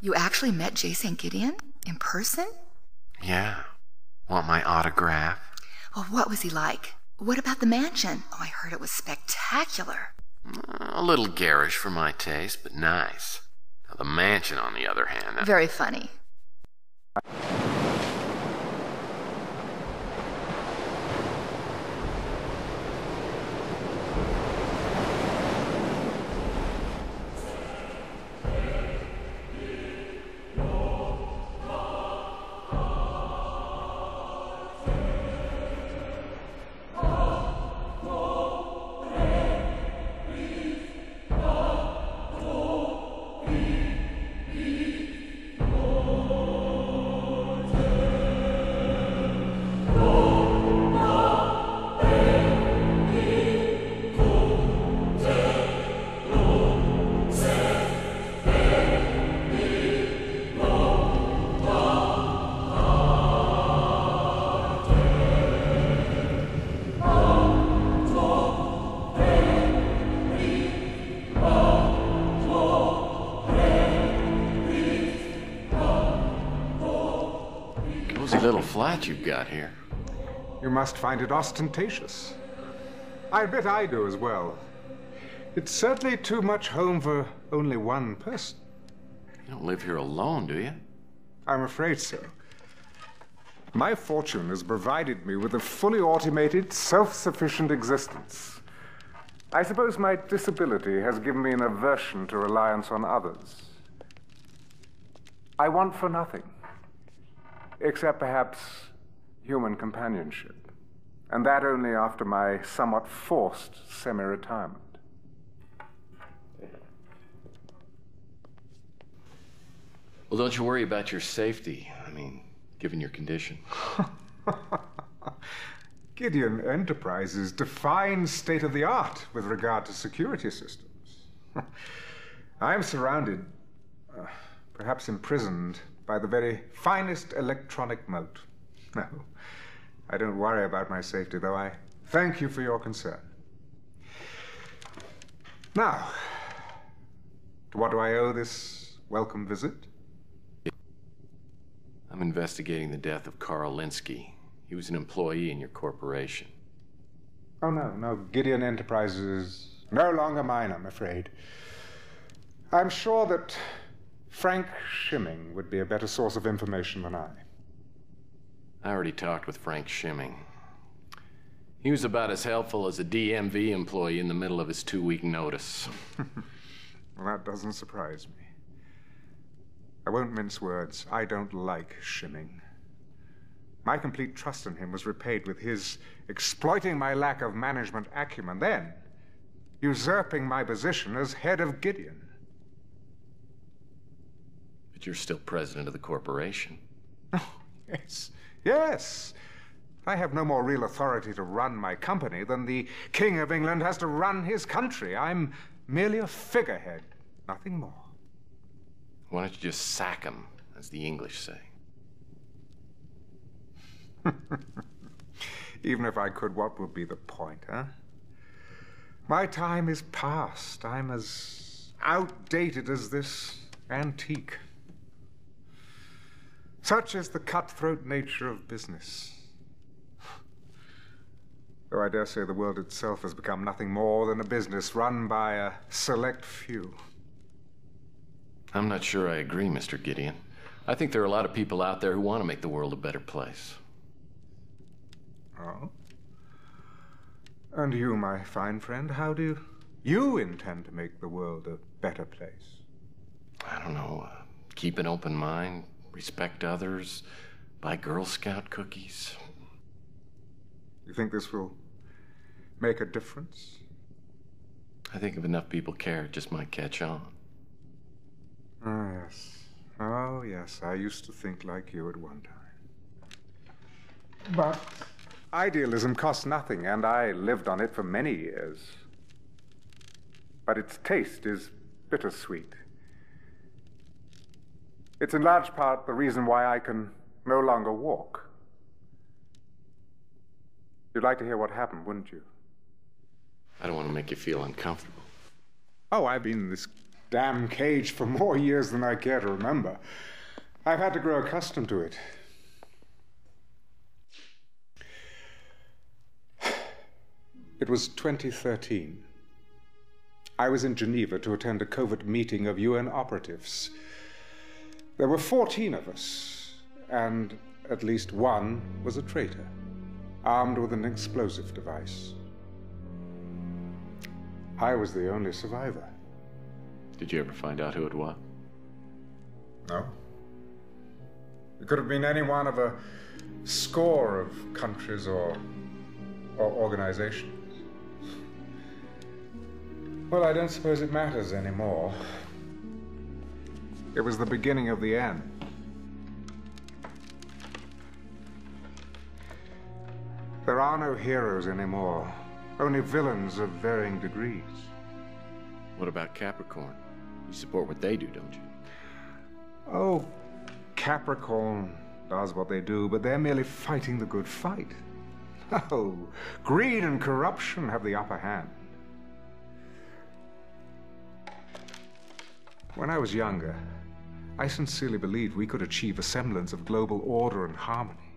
You actually met Jason Gideon in person? Yeah. Want my autograph? Well, what was he like? What about the mansion? Oh, I heard it was spectacular. A little garish for my taste, but nice. Now, the mansion, on the other hand... Very funny. Little flat you've got here. You must find it ostentatious. I admit I do as well. It's certainly too much home for only one person. You don't live here alone, do you? I'm afraid so. My fortune has provided me with a fully automated, self-sufficient existence. I suppose my disability has given me an aversion to reliance on others. I want for nothing. Except perhaps human companionship. And that only after my somewhat forced semi-retirement. Well, don't you worry about your safety. I mean, given your condition. Gideon Enterprises defines state-of-the-art with regard to security systems. I'm surrounded, perhaps imprisoned, by the very finest electronic moat. No, I don't worry about my safety, though I thank you for your concern. Now, to what do I owe this welcome visit? I'm investigating the death of Carl Linsky. He was an employee in your corporation. Oh, no, Gideon Enterprises is no longer mine, I'm afraid. I'm sure that Frank Shimming would be a better source of information than I. I already talked with Frank Shimming. He was about as helpful as a DMV employee in the middle of his 2-week notice. Well, that doesn't surprise me. I won't mince words. I don't like Shimming. My complete trust in him was repaid with his exploiting my lack of management acumen, then usurping my position as head of Gideon. But you're still president of the corporation. Oh, yes. I have no more real authority to run my company than the King of England has to run his country. I'm merely a figurehead, nothing more. Why don't you just sack him, as the English say? Even if I could, what would be the point, huh? My time is past. I'm as outdated as this antique. Such is the cutthroat nature of business. Though I dare say the world itself has become nothing more than a business run by a select few. I'm not sure I agree, Mr. Gideon. I think there are a lot of people out there who want to make the world a better place. Oh? And you, my fine friend, how do you intend to make the world a better place? I don't know. Keep an open mind, respect others, buy Girl Scout cookies. You think this will make a difference? I think if enough people care, it just might catch on. Oh, yes. Oh, yes. I used to think like you at one time. But idealism costs nothing, and I lived on it for many years. But its taste is bittersweet. It's in large part the reason why I can no longer walk. You'd like to hear what happened, wouldn't you? I don't want to make you feel uncomfortable. Oh, I've been in this damn cage for more years than I care to remember. I've had to grow accustomed to it. It was 2013. I was in Geneva to attend a covert meeting of UN operatives. There were 14 of us, and at least one was a traitor, armed with an explosive device. I was the only survivor. Did you ever find out who it was? No. It could have been any one of a score of countries or organizations. Well, I don't suppose it matters anymore. It was the beginning of the end. There are no heroes anymore, only villains of varying degrees. What about Capricorn? You support what they do, don't you? Oh, Capricorn does what they do, but they're merely fighting the good fight. Oh, greed and corruption have the upper hand. When I was younger, I sincerely believed we could achieve a semblance of global order and harmony.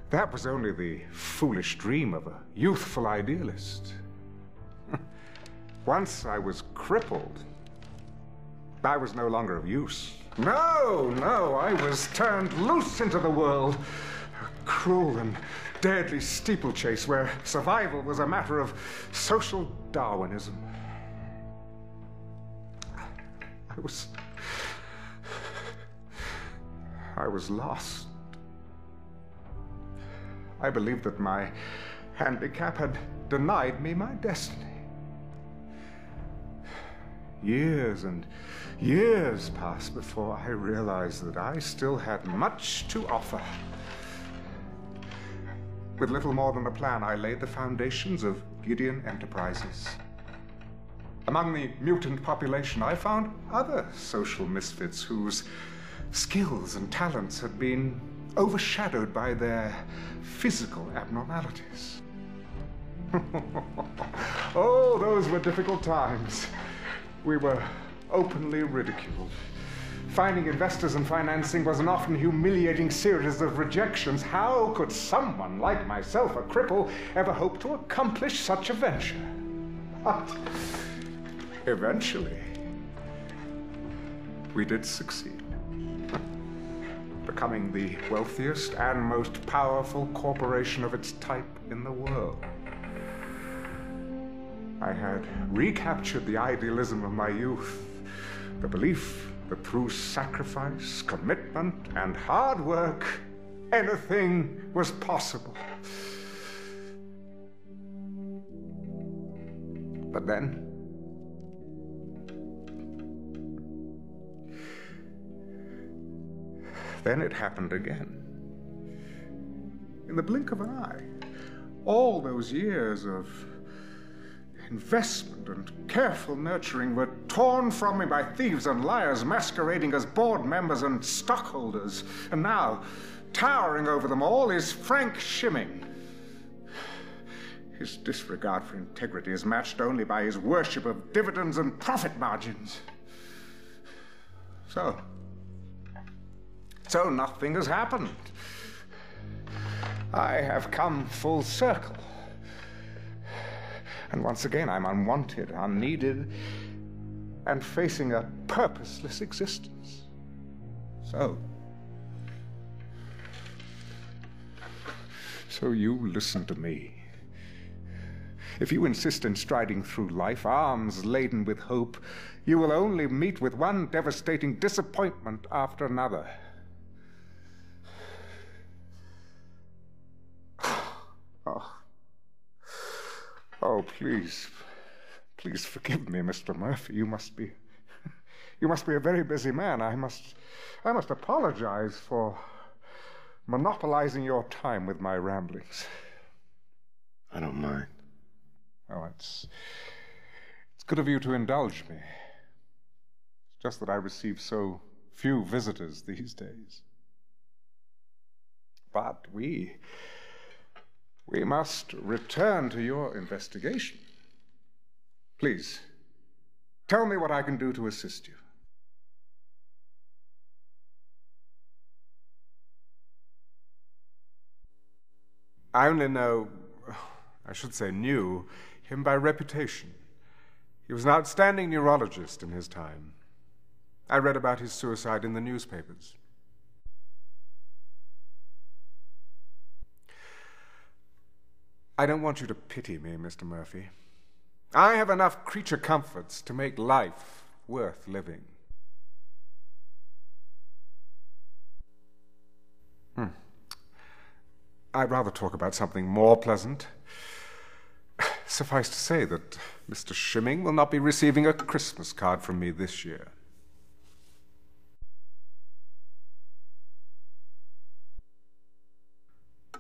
That was only the foolish dream of a youthful idealist. Once I was crippled, I was no longer of use. No, I was turned loose into the world. A cruel and deadly steeplechase where survival was a matter of social Darwinism. I was lost. I believed that my handicap had denied me my destiny. Years and years passed before I realized that I still had much to offer. With little more than a plan, I laid the foundations of Gideon Enterprises. Among the mutant population, I found other social misfits whose skills and talents had been overshadowed by their physical abnormalities. Oh, those were difficult times. We were openly ridiculed. Finding investors and financing was an often humiliating series of rejections. How could someone like myself, a cripple, ever hope to accomplish such a venture? But eventually, we did succeed, becoming the wealthiest and most powerful corporation of its type in the world. I had recaptured the idealism of my youth, the belief that through sacrifice, commitment, and hard work, anything was possible. But then it happened again. In the blink of an eye, all those years of investment and careful nurturing were torn from me by thieves and liars masquerading as board members and stockholders. And now, towering over them all is Frank Shimming. His disregard for integrity is matched only by his worship of dividends and profit margins. So nothing has happened. I have come full circle. And once again, I'm unwanted, unneeded, and facing a purposeless existence. So you listen to me. If you insist in striding through life, arms laden with hope, you will only meet with one devastating disappointment after another. Oh, please forgive me, Mr. Murphy. You must be a very busy man. I must apologize for monopolizing your time with my ramblings. I don't mind. Oh, it's good of you to indulge me. It's just that I receive so few visitors these days. But we must return to your investigation. Please, Tell me what I can do to assist you. I only know, I should say knew, him by reputation. He was an outstanding neurologist in his time. I read about his suicide in the newspapers. I don't want you to pity me, Mr. Murphy. I have enough creature comforts to make life worth living. I'd rather talk about something more pleasant. Suffice to say that Mr. Shimming will not be receiving a Christmas card from me this year.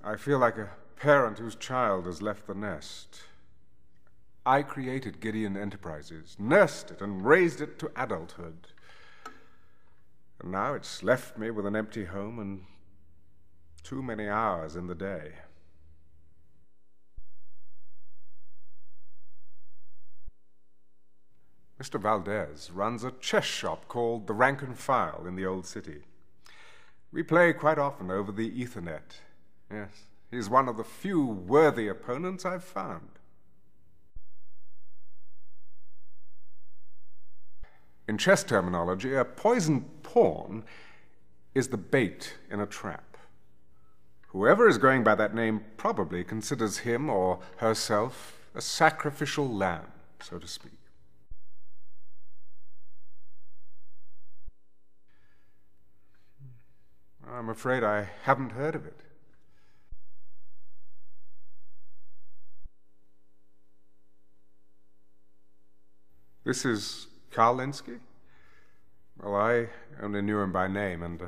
I feel like a parent whose child has left the nest. I created Gideon Enterprises, nursed it, and raised it to adulthood. And now it's left me with an empty home and too many hours in the day. Mr. Valdez runs a chess shop called the Rank and File in the old city. We play quite often over the Ethernet. Yes, he's one of the few worthy opponents I've found. In chess terminology, a poisoned pawn is the bait in a trap. Whoever is going by that name probably considers him or herself a sacrificial lamb, so to speak. I'm afraid I haven't heard of it. This is Karl Linsky? Well, I only knew him by name, and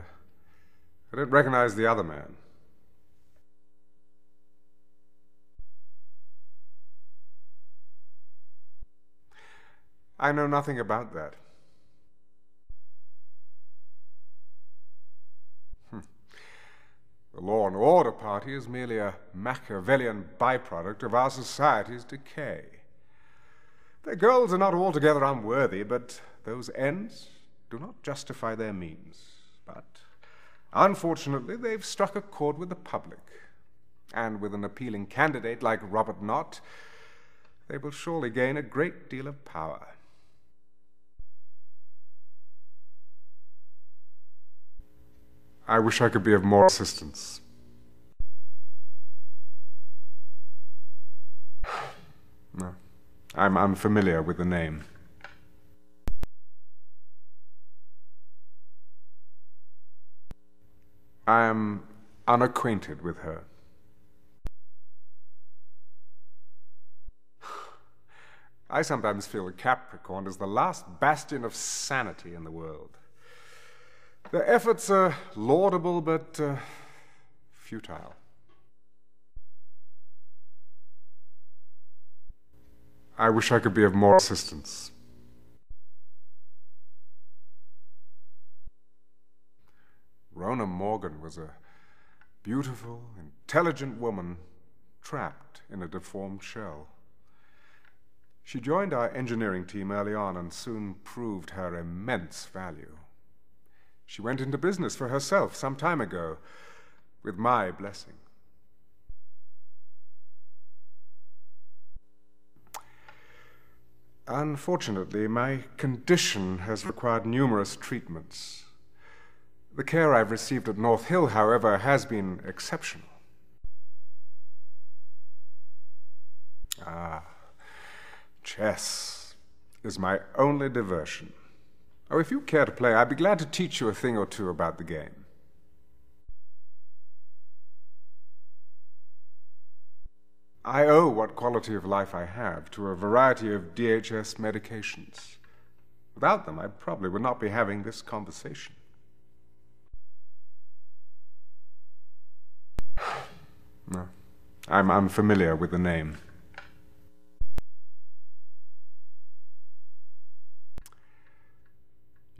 I don't recognize the other man. I know nothing about that. The Law and Order Party is merely a Machiavellian byproduct of our society's decay. Their goals are not altogether unworthy, but those ends do not justify their means. But unfortunately, they've struck a chord with the public. And with an appealing candidate like Robert Knott, they will surely gain a great deal of power. I wish I could be of more assistance. No, I'm unfamiliar with the name. I am unacquainted with her. I sometimes feel that Capricorn is the last bastion of sanity in the world. Their efforts are laudable but futile. I wish I could be of more assistance. Rona Morgan was a beautiful, intelligent woman trapped in a deformed shell. She joined our engineering team early on and soon proved her immense value. She went into business for herself some time ago, with my blessing. Unfortunately, my condition has required numerous treatments. The care I've received at North Hill, however, has been exceptional. Chess is my only diversion. Oh, if you care to play, I'd be glad to teach you a thing or two about the game. I owe what quality of life I have to a variety of DHS medications. Without them, I probably would not be having this conversation. No, I'm unfamiliar with the name.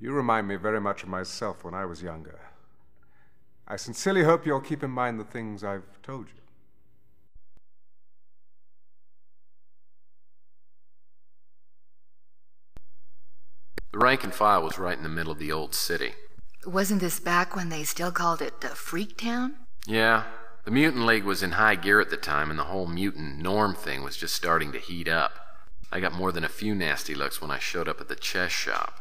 You remind me very much of myself when I was younger. I sincerely hope you'll keep in mind the things I've told you. The rank and file was right in the middle of the old city. Wasn't this back when they still called it Freak Town? Yeah. The Mutant League was in high gear at the time, and the whole mutant norm thing was just starting to heat up. I got more than a few nasty looks when I showed up at the chess shop.